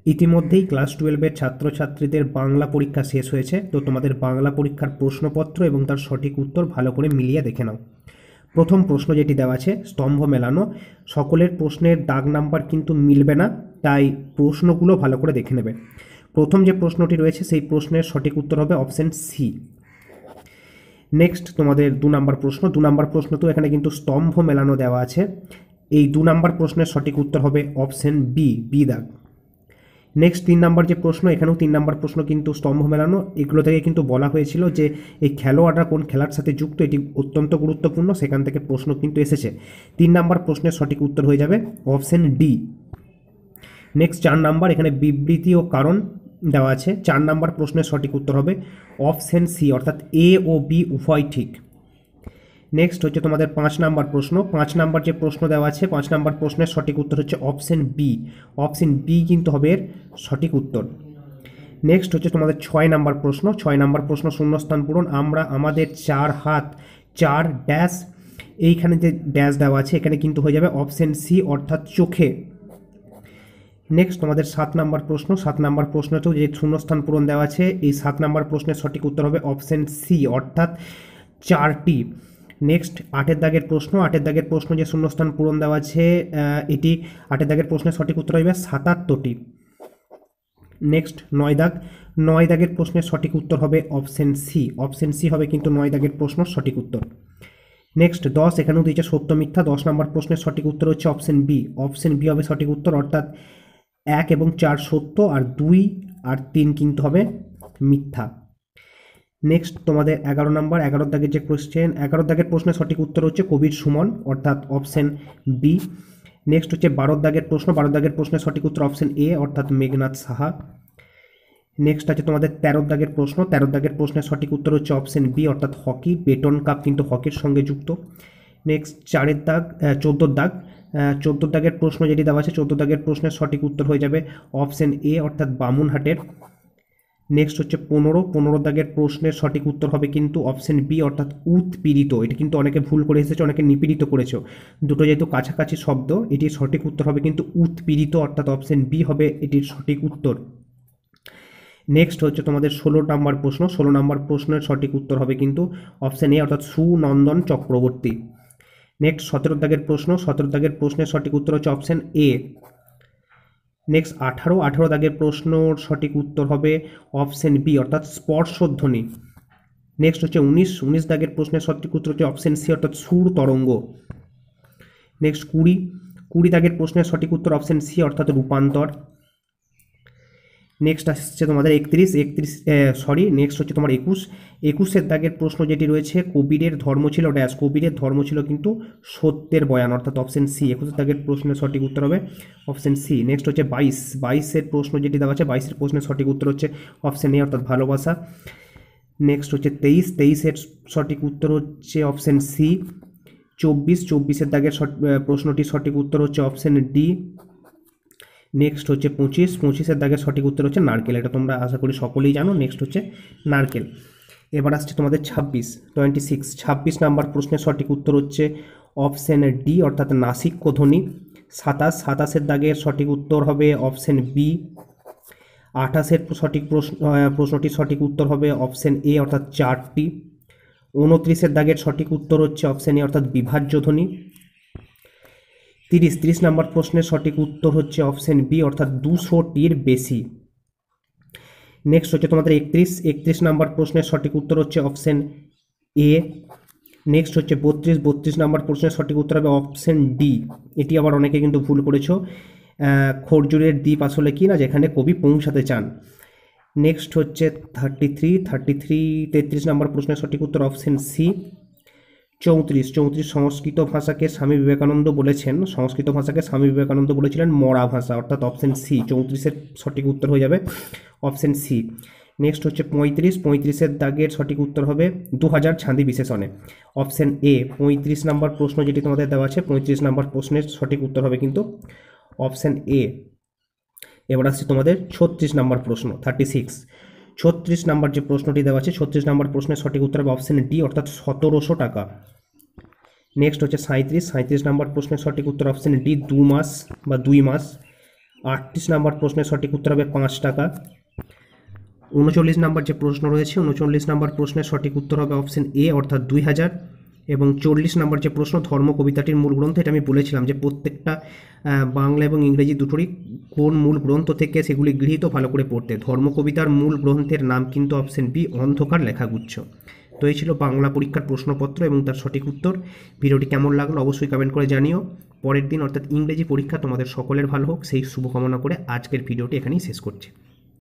ইতিমধ্যেই ক্লাস 12-এর ছাত্রছাত্রীদের বাংলা পরীক্ষা শেষ হয়েছে, তো তোমাদের বাংলা পরীক্ষার প্রশ্নপত্র এবং তার সঠিক উত্তর ভালো করে মিলিয়ে দেখে নাও। প্রথম প্রশ্ন যেটি দেওয়া আছে স্তম্ভ মেলানো, সকলের প্রশ্নের দাগ নাম্বার কিন্তু মিলবে না, তাই প্রশ্নগুলো ভালো করে দেখে নেবে। প্রথম যে প্রশ্নটি রয়েছে সেই প্রশ্নের সঠিক উত্তর হবে অপশন সি। নেক্সট তোমাদের 2 নম্বর প্রশ্ন, 2 নম্বর প্রশ্ন তো এখানে কিন্তু স্তম্ভ মেলানো দেওয়া আছে, এই 2 নম্বর প্রশ্নের সঠিক উত্তর হবে অপশন বি, বি দাগ। নেক্সট 3 নম্বর যে প্রশ্ন, এখানেও 3 নম্বর প্রশ্ন কিন্তু স্তম্ভ মেলানো, এগুলো থেকে কিন্তু বলা হয়েছিল যে এই খেলোয়াড়রা কোন খেলার সাথে যুক্ত, এটি অত্যন্ত গুরুত্বপূর্ণ, সেখান থেকে প্রশ্ন কিন্তু এসেছে। 3 নম্বর প্রশ্নের সঠিক উত্তর হয়ে যাবে অপশন ডি। নেক্সট 4 নম্বর, এখানে বিবৃতি ও কারণ দেওয়া আছে, 4 নম্বর প্রশ্নের সঠিক উত্তর হবে অপশন সি, অর্থাৎ এ ও বি উভয় ঠিক। নেক্সট হচ্ছে তোমাদের 5 নম্বর প্রশ্ন, 5 নম্বর যে প্রশ্ন দেওয়া আছে 5 নম্বর প্রশ্নের সঠিক উত্তর হচ্ছে অপশন বি, অপশন বি কিন্তু হবে এর সঠিক উত্তর। নেক্সট হচ্ছে তোমাদের 6 নম্বর প্রশ্ন, 6 নম্বর প্রশ্ন শূন্যস্থান পূরণ, আমরা আমাদের 4 হাত 4 ড্যাশ, এইখানে যে ড্যাশ দেওয়া আছে এখানে কিন্তু হয়ে যাবে অপশন সি, অর্থাৎ চোখে। নেক্সট তোমাদের 7 নম্বর প্রশ্ন, 7 নম্বর প্রশ্নতেও যে শূন্যস্থান পূরণ দেওয়া আছে, এই 7 নম্বর প্রশ্নের সঠিক উত্তর হবে অপশন সি, অর্থাৎ 4টি। নেক্সট 8-এর দাগের প্রশ্ন, 8-এর দাগের প্রশ্ন যে শূন্যস্থান পূরণ দেওয়া আছে এটি 8-এর দাগের প্রশ্নের সঠিক উত্তর হবে 77টি। নেক্সট 9 দাগ, 9 দাগের প্রশ্নের সঠিক উত্তর হবে অপশন সি, অপশন সি হবে কিন্তু 9 দাগের প্রশ্ন সঠিক উত্তর। নেক্সট 10, এখানেও দিয়েছে সত্য মিথ্যা, 10 নম্বর প্রশ্নের সঠিক উত্তর হচ্ছে অপশন বি, অপশন বি হবে সঠিক উত্তর, অর্থাৎ 1 এবং 4 সত্য, আর 2 আর 3 কিন্তু হবে মিথ্যা। নেক্সট তোমাদের 11 নম্বর, 11 দাগের যে কোশ্চেন, 11 দাগের প্রশ্নের সঠিক উত্তর হচ্ছে কবির সুমন, অর্থাৎ অপশন বি। নেক্সট হচ্ছে 12 দাগের প্রশ্ন, 12 দাগের প্রশ্নের সঠিক উত্তর অপশন এ, অর্থাৎ মেঘনাথ সাহা। নেক্সট আছে তোমাদের 13 দাগের প্রশ্ন, 13 দাগের প্রশ্নের সঠিক উত্তর হচ্ছে অপশন বি, অর্থাৎ হকি, বেটন কাপ কিন্তু হকির সঙ্গে যুক্ত। নেক্সট 4-এর দাগ, 14 দাগ, 14 দাগের প্রশ্ন যেটি দেওয়া আছে 14 দাগের প্রশ্নের সঠিক উত্তর হয়ে যাবে অপশন এ, অর্থাৎ বামুনহাটের। নেক্সট হচ্ছে 15 দাগের প্রশ্নের সঠিক উত্তর হবে কিন্তু অপশন বি, অর্থাৎ উৎপীড়িত, এটা কিন্তু অনেকে ভুল করে এসেছে, অনেকে নিপীড়িত করেছে, দুটো যেহেতু কাছাকাছি শব্দ, এটির সঠিক উত্তর হবে কিন্তু উৎপীড়িত, অর্থাৎ অপশন বি হবে এটির সঠিক উত্তর। নেক্সট হচ্ছে তোমাদের 16 নম্বর প্রশ্ন, 16 নম্বর প্রশ্নের সঠিক উত্তর হবে কিন্তু অপশন এ, অর্থাৎ সুনন্দন চক্রবর্তী। নেক্সট 17 দাগের প্রশ্ন, 17 দাগের প্রশ্নের সঠিক উত্তর হচ্ছে অপশন এ। নেক্সট 18 দাগের প্রশ্নর সঠিক উত্তর হবে অপশন বি, অর্থাৎ স্পর্শধ্বনি। নেক্সট হচ্ছে 19 দাগের প্রশ্নের সঠিক উত্তর হচ্ছে অপশন সি, অর্থাৎ সুর তরঙ্গ। নেক্সট 20 দাগের প্রশ্নের সঠিক উত্তর অপশন সি, অর্থাৎ রূপান্তর। নেক্সট আসছে তোমাদের 31, নেক্সট হচ্ছে তোমার 21 দাগের প্রশ্ন যেটি রয়েছে, কবিরের ধর্ম ছিল ড্যাশ, কবিরের ধর্ম ছিল কিন্তু সত্যের বয়ান, অর্থাৎ অপশন সি, 21 দাগের প্রশ্নের সঠিক উত্তর হবে অপশন সি। নেক্সট হচ্ছে 22-এর প্রশ্ন যেটি দেওয়া আছে, 22-এর প্রশ্নের সঠিক উত্তর হচ্ছে অপশন এ, অর্থাৎ ভালোবাসা। নেক্সট হচ্ছে 23-এর সঠিক উত্তর হচ্ছে অপশন সি। 24-এর দাগের প্রশ্নটির সঠিক উত্তর হচ্ছে অপশন ডি। নেক্সট হচ্ছে 25-এর দাগের সঠিক উত্তর হচ্ছে নারকেল, এটা তোমরা আশা করি সকলেই জানো। নেক্সট হচ্ছে নারকেল। এবার আসছে তোমাদের 26 নাম্বার প্রশ্নের সঠিক উত্তর হচ্ছে অপশন ডি, অর্থাৎ নাসিক্য ধ্বনি। 27-এর দাগের সঠিক উত্তর হবে অপশন বি। 28-এর প্রশ্নটির সঠিক উত্তর হবে অপশন এ, অর্থাৎ 4টি। 29-এর দাগের সঠিক উত্তর হচ্ছে অপশন এ, অর্থাৎ বিভাজ্য ধ্বনি। 30 নম্বর প্রশ্নের সঠিক উত্তর হচ্ছে অপশন বি, অর্থাৎ 200টির বেশি। নেক্সট হচ্ছে তোমাদের 31 নম্বর প্রশ্নের সঠিক উত্তর হচ্ছে অপশন এ। নেক্সট হচ্ছে 32 নম্বর প্রশ্নের সঠিক উত্তর হবে অপশন ডি, এটি আবার অনেকে কিন্তু ভুল করেছো। খরজুরের দ্বীপ আসলে কি না, যেখানে কবি পৌঁছাতে চান। নেক্সট হচ্ছে 33 নম্বর প্রশ্নের সঠিক উত্তর অপশন সি। 34 সংস্কৃত ভাষাকে স্বামী বিবেকানন্দ বলেছিলেন মরা ভাষা, অর্থাৎ অপশন সি, 34-এর সঠিক উত্তর হয়ে যাবে অপশন সি। নেক্সট হচ্ছে 35-এর দাগের সঠিক উত্তর হবে 2000 ছাঁদি বিশেষণে, অপশন এ। 35 নম্বর প্রশ্ন যেটি তোমাদের দেওয়া আছে, 35 নম্বর প্রশ্নের সঠিক উত্তর হবে কিন্তু অপশন এ। এবার আসছে তোমাদের 36 নম্বর প্রশ্ন, 36 নম্বর যে প্রশ্নটি দেওয়া আছে, 36 নম্বর প্রশ্নের সঠিক উত্তর হবে অপশন ডি, অর্থাৎ 1700 টাকা। নেক্সট হচ্ছে 37 নম্বর প্রশ্নের সঠিক উত্তর অপশন ডি, 2 মাস বা 2 মাস। 38 নম্বর প্রশ্নের সঠিক উত্তর হবে 5 টাকা। 39 নম্বর যে প্রশ্ন রয়েছে 39 নম্বর প্রশ্নের সঠিক উত্তর হবে অপশন এ অর্থাৎ 2000। এবং 40 নম্বর যে প্রশ্ন ধর্ম কবিতাটির মূল গ্রন্থ, এটা আমি বলেছিলাম যে প্রত্যেকটা বাংলা এবং ইংরেজি দুটোরই কোন মূল গ্রন্থ থেকে সেগুলি গৃহীত ভালো করে পড়তে। ধর্ম কবিতার মূল গ্রন্থের নাম কিন্তু অপশন বি অন্ধকার লেখাগুচ্ছ। তো এই ছিল বাংলা পরীক্ষার প্রশ্নপত্র এবং তার সঠিক উত্তর। ভিডিওটি কেমন লাগলো অবশ্যই কমেন্ট করে জানিও। পরের দিন অর্থাৎ ইংরেজি পরীক্ষা তোমাদের সকলের ভালো হোক সেই শুভকামনা করে আজকের ভিডিওটি এখানেই শেষ করছি।